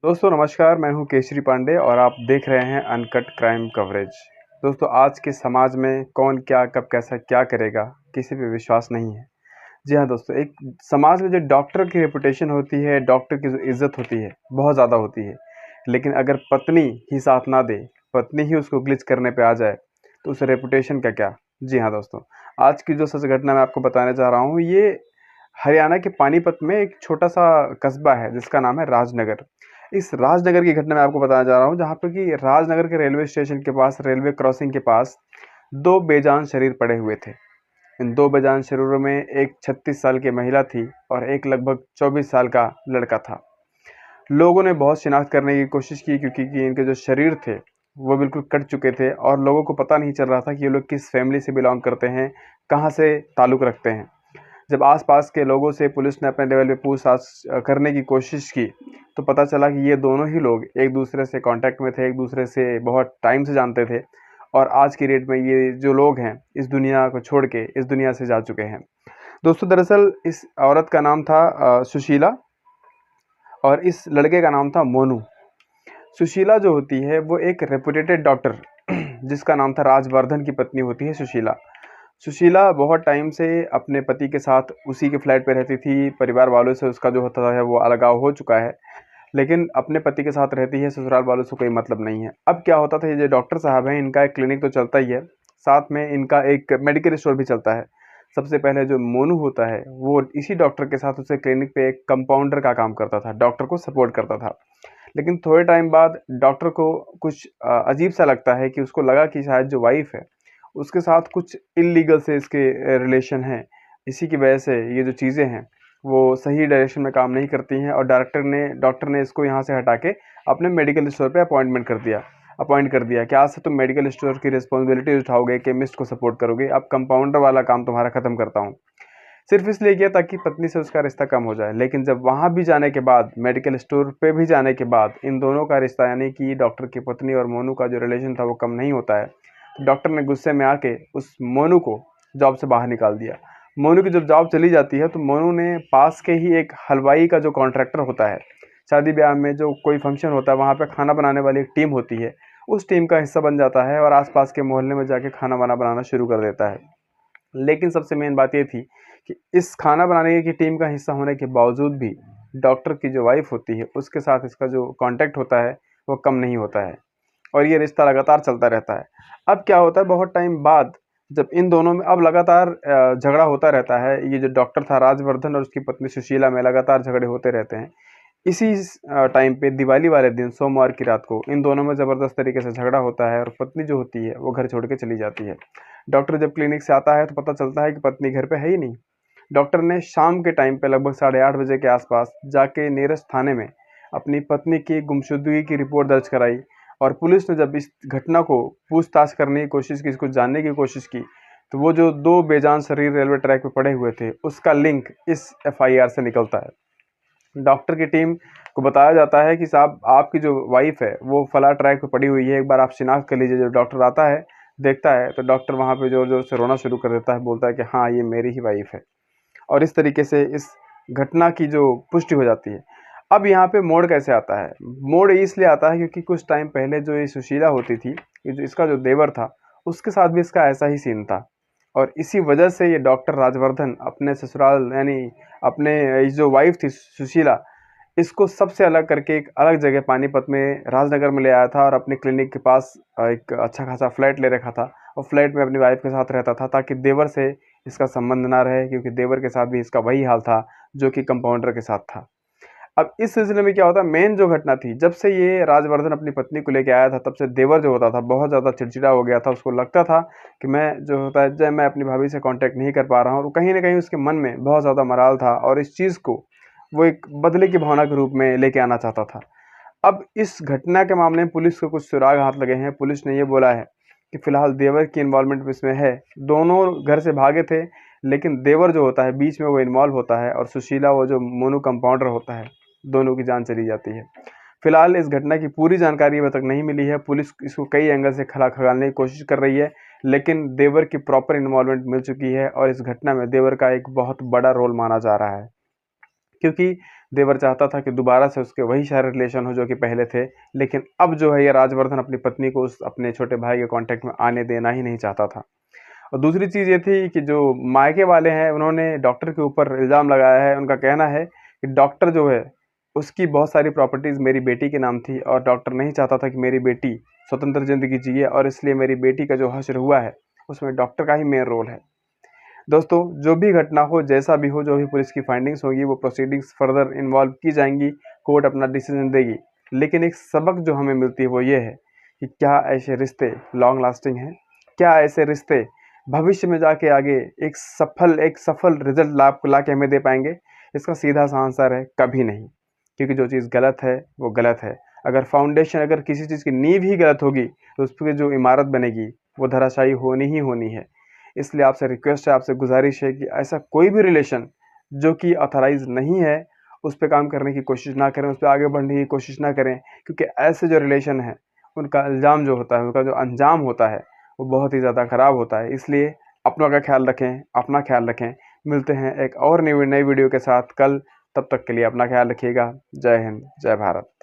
दोस्तों नमस्कार, मैं हूं केशरी पांडे और आप देख रहे हैं अनकट क्राइम कवरेज। दोस्तों आज के समाज में कौन क्या कब कैसा क्या करेगा किसी पे विश्वास नहीं है। जी हाँ दोस्तों, एक समाज में जो डॉक्टर की रेपुटेशन होती है, डॉक्टर की जो इज्जत होती है बहुत ज़्यादा होती है। लेकिन अगर पत्नी ही साथ ना दे, पत्नी ही उसको ग्लिच करने पे आ जाए तो उस रेपुटेशन का क्या। जी हाँ दोस्तों, आज की जो सच घटना मैं आपको बताने जा रहा हूँ ये हरियाणा के पानीपत में एक छोटा सा कस्बा है जिसका नाम है राजनगर। इस राजनगर की घटना मैं आपको बताना जा रहा हूँ, जहाँ पे कि राजनगर के रेलवे स्टेशन के पास, रेलवे क्रॉसिंग के पास दो बेजान शरीर पड़े हुए थे। इन दो बेजान शरीरों में एक 36 साल की महिला थी और एक लगभग 24 साल का लड़का था। लोगों ने बहुत शिनाख्त करने की कोशिश की क्योंकि इनके जो शरीर थे वो बिल्कुल कट चुके थे और लोगों को पता नहीं चल रहा था कि ये लोग किस फैमिली से बिलोंग करते हैं, कहाँ से ताल्लुक़ रखते हैं। जब आसपास के लोगों से पुलिस ने अपने लेवल पे पूछताछ करने की कोशिश की तो पता चला कि ये दोनों ही लोग एक दूसरे से कांटेक्ट में थे, एक दूसरे से बहुत टाइम से जानते थे और आज की डेट में ये जो लोग हैं इस दुनिया को छोड़ के इस दुनिया से जा चुके हैं। दोस्तों दरअसल इस औरत का नाम था सुशीला और इस लड़के का नाम था मोनू। सुशीला जो होती है वो एक रेपुटेटेड डॉक्टर जिसका नाम था राजवर्धन की पत्नी होती है सुशीला। सुशीला बहुत टाइम से अपने पति के साथ उसी के फ्लैट पे रहती थी। परिवार वालों से उसका जो होता है वो अलगाव हो चुका है, लेकिन अपने पति के साथ रहती है, ससुराल वालों से कोई मतलब नहीं है। अब क्या होता था, ये जो डॉक्टर साहब हैं इनका एक क्लिनिक तो चलता ही है, साथ में इनका एक मेडिकल स्टोर भी चलता है। सबसे पहले जो मोनू होता है वो इसी डॉक्टर के साथ उसे क्लिनिक पे एक कंपाउंडर का काम करता था, डॉक्टर को सपोर्ट करता था। लेकिन थोड़े टाइम बाद डॉक्टर को कुछ अजीब सा लगता है कि उसको लगा कि शायद जो वाइफ है उसके साथ कुछ इल्लीगल से इसके रिलेशन हैं। इसी की वजह से ये जो चीज़ें हैं वो सही डायरेक्शन में काम नहीं करती हैं और डॉक्टर ने इसको यहाँ से हटा के अपने मेडिकल स्टोर पे अपॉइंट कर दिया कि आज से तुम मेडिकल स्टोर की रिस्पॉन्सिबिलिटी उठाओगे, केमिस्ट को सपोर्ट करोगे, अब कंपाउंडर वाला काम तुम्हारा ख़त्म करता हूँ। सिर्फ इसलिए किया ताकि पत्नी से उसका रिश्ता कम हो जाए। लेकिन जब वहाँ भी जाने के बाद, मेडिकल स्टोर पे भी जाने के बाद इन दोनों का रिश्ता यानी कि डॉक्टर की पत्नी और मोनू का जो रिलेशन था वो कम नहीं होता है, तो डॉक्टर ने गुस्से में आके उस मोनू को जॉब से बाहर निकाल दिया। मोनू की जब जॉब चली जाती है तो मोनू ने पास के ही एक हलवाई का जो कॉन्ट्रैक्टर होता है, शादी ब्याह में जो कोई फंक्शन होता है वहाँ पे खाना बनाने वाली एक टीम होती है, उस टीम का हिस्सा बन जाता है और आसपास के मोहल्ले में जाके खाना वाना बनाना शुरू कर देता है। लेकिन सबसे मेन बात ये थी कि इस खाना बनाने की टीम का हिस्सा होने के बावजूद भी डॉक्टर की जो वाइफ होती है उसके साथ इसका जो कांटेक्ट होता है वो कम नहीं होता है और ये रिश्ता लगातार चलता रहता है। अब क्या होता है, बहुत टाइम बाद जब इन दोनों में अब लगातार झगड़ा होता रहता है। ये जो डॉक्टर था राजवर्धन और उसकी पत्नी सुशीला में लगातार झगड़े होते रहते हैं। इसी टाइम पे दिवाली वाले दिन सोमवार की रात को इन दोनों में ज़बरदस्त तरीके से झगड़ा होता है और पत्नी जो होती है वो घर छोड़ के चली जाती है। डॉक्टर जब क्लिनिक से आता है तो पता चलता है कि पत्नी घर पे है ही नहीं। डॉक्टर ने शाम के टाइम पे लगभग 8:30 बजे के आसपास जाके नियरेस्ट थाने में अपनी पत्नी की गुमशुदगी की रिपोर्ट दर्ज कराई और पुलिस ने जब इस घटना को पूछताछ करने की कोशिश की, इसको जानने की कोशिश की, तो वो जो दो बेजान शरीर रेलवे ट्रैक पे पड़े हुए थे उसका लिंक इस एफआईआर से निकलता है। डॉक्टर की टीम को बताया जाता है कि साहब आपकी जो वाइफ है वो फला ट्रैक पे पड़ी हुई है, एक बार आप शिनाख्त कर लीजिए। जब डॉक्टर आता है, देखता है, तो डॉक्टर वहाँ पे ज़ोर ज़ोर से रोना शुरू कर देता है, बोलता है कि हाँ ये मेरी ही वाइफ है। और इस तरीके से इस घटना की जो पुष्टि हो जाती है। अब यहाँ पे मोड़ कैसे आता है? मोड़ इसलिए आता है क्योंकि कुछ टाइम पहले जो ये सुशीला होती थी, ये जो इसका जो देवर था, उसके साथ भी इसका ऐसा ही सीन था और इसी वजह से ये डॉक्टर राजवर्धन अपने ससुराल यानी अपने ये जो वाइफ थी सुशीला, इसको सबसे अलग करके एक अलग जगह पानीपत में राजनगर में ले आया था और अपने क्लिनिक के पास एक अच्छा खासा फ्लैट ले रखा था और फ्लैट में अपनी वाइफ के साथ रहता था ताकि देवर से इसका संबंध ना रहे, क्योंकि देवर के साथ भी इसका वही हाल था जो कि कंपाउंडर के साथ था। अब इस सिलसिले में क्या होता है, मेन जो घटना थी, जब से ये राजवर्धन अपनी पत्नी को लेके आया था तब से देवर जो होता था बहुत ज़्यादा चिड़चिड़ा हो गया था। उसको लगता था कि मैं जो होता है जब मैं अपनी भाभी से कांटेक्ट नहीं कर पा रहा हूँ, और कहीं ना कहीं उसके मन में बहुत ज़्यादा मलाल था और इस चीज़ को वो एक बदले की भावना के रूप में लेके आना चाहता था। अब इस घटना के मामले में पुलिस को कुछ सुराग हाथ लगे हैं। पुलिस ने ये बोला है कि फिलहाल देवर की इन्वॉल्वमेंट इसमें है। दोनों घर से भागे थे, लेकिन देवर जो होता है बीच में वो इन्वॉल्व होता है और सुशीला वो जो मोनू कंपाउंडर होता है, दोनों की जान चली जाती है। फिलहाल इस घटना की पूरी जानकारी अभी तक नहीं मिली है। पुलिस इसको कई एंगल से खंगालने की कोशिश कर रही है, लेकिन देवर की प्रॉपर इन्वॉल्वमेंट मिल चुकी है और इस घटना में देवर का एक बहुत बड़ा रोल माना जा रहा है, क्योंकि देवर चाहता था कि दोबारा से उसके वही सारे रिलेशन हो जो कि पहले थे, लेकिन अब जो है ये राजवर्धन अपनी पत्नी को उस अपने छोटे भाई के कांटेक्ट में आने देना ही नहीं चाहता था। और दूसरी चीज़ ये थी कि जो मायके वाले हैं उन्होंने डॉक्टर के ऊपर इल्ज़ाम लगाया है। उनका कहना है कि डॉक्टर जो है उसकी बहुत सारी प्रॉपर्टीज़ मेरी बेटी के नाम थी और डॉक्टर नहीं चाहता था कि मेरी बेटी स्वतंत्र ज़िंदगी जिए, और इसलिए मेरी बेटी का जो हश्र हुआ है उसमें डॉक्टर का ही मेन रोल है। दोस्तों, जो भी घटना हो, जैसा भी हो, जो भी पुलिस की फाइंडिंग्स होगी वो प्रोसीडिंग्स फर्दर इन्वॉल्व की जाएंगी, कोर्ट अपना डिसीजन देगी। लेकिन एक सबक जो हमें मिलती है वो ये है कि क्या ऐसे रिश्ते लॉन्ग लास्टिंग हैं? क्या ऐसे रिश्ते भविष्य में जाके आगे एक सफल रिजल्ट ला के हमें दे पाएंगे? इसका सीधा सा आंसर है कभी नहीं। क्योंकि जो चीज़ गलत है वो गलत है। अगर किसी चीज़ की नींव ही गलत होगी तो उस पर जो इमारत बनेगी वो धराशायी होनी ही होनी है। इसलिए आपसे रिक्वेस्ट है, आपसे गुजारिश है कि ऐसा कोई भी रिलेशन जो कि ऑथराइज नहीं है उस पे काम करने की कोशिश ना करें, उस पे आगे बढ़ने की कोशिश ना करें, क्योंकि ऐसे जो रिलेशन है उनका इल्ज़ाम जो होता है, उनका जो अंजाम होता है वो बहुत ही ज़्यादा ख़राब होता है। इसलिए अपनों का ख्याल रखें, अपना ख्याल रखें। मिलते हैं एक और नई वीडियो के साथ कल। तब तक के लिए अपना ख्याल रखिएगा। जय हिंद, जय भारत।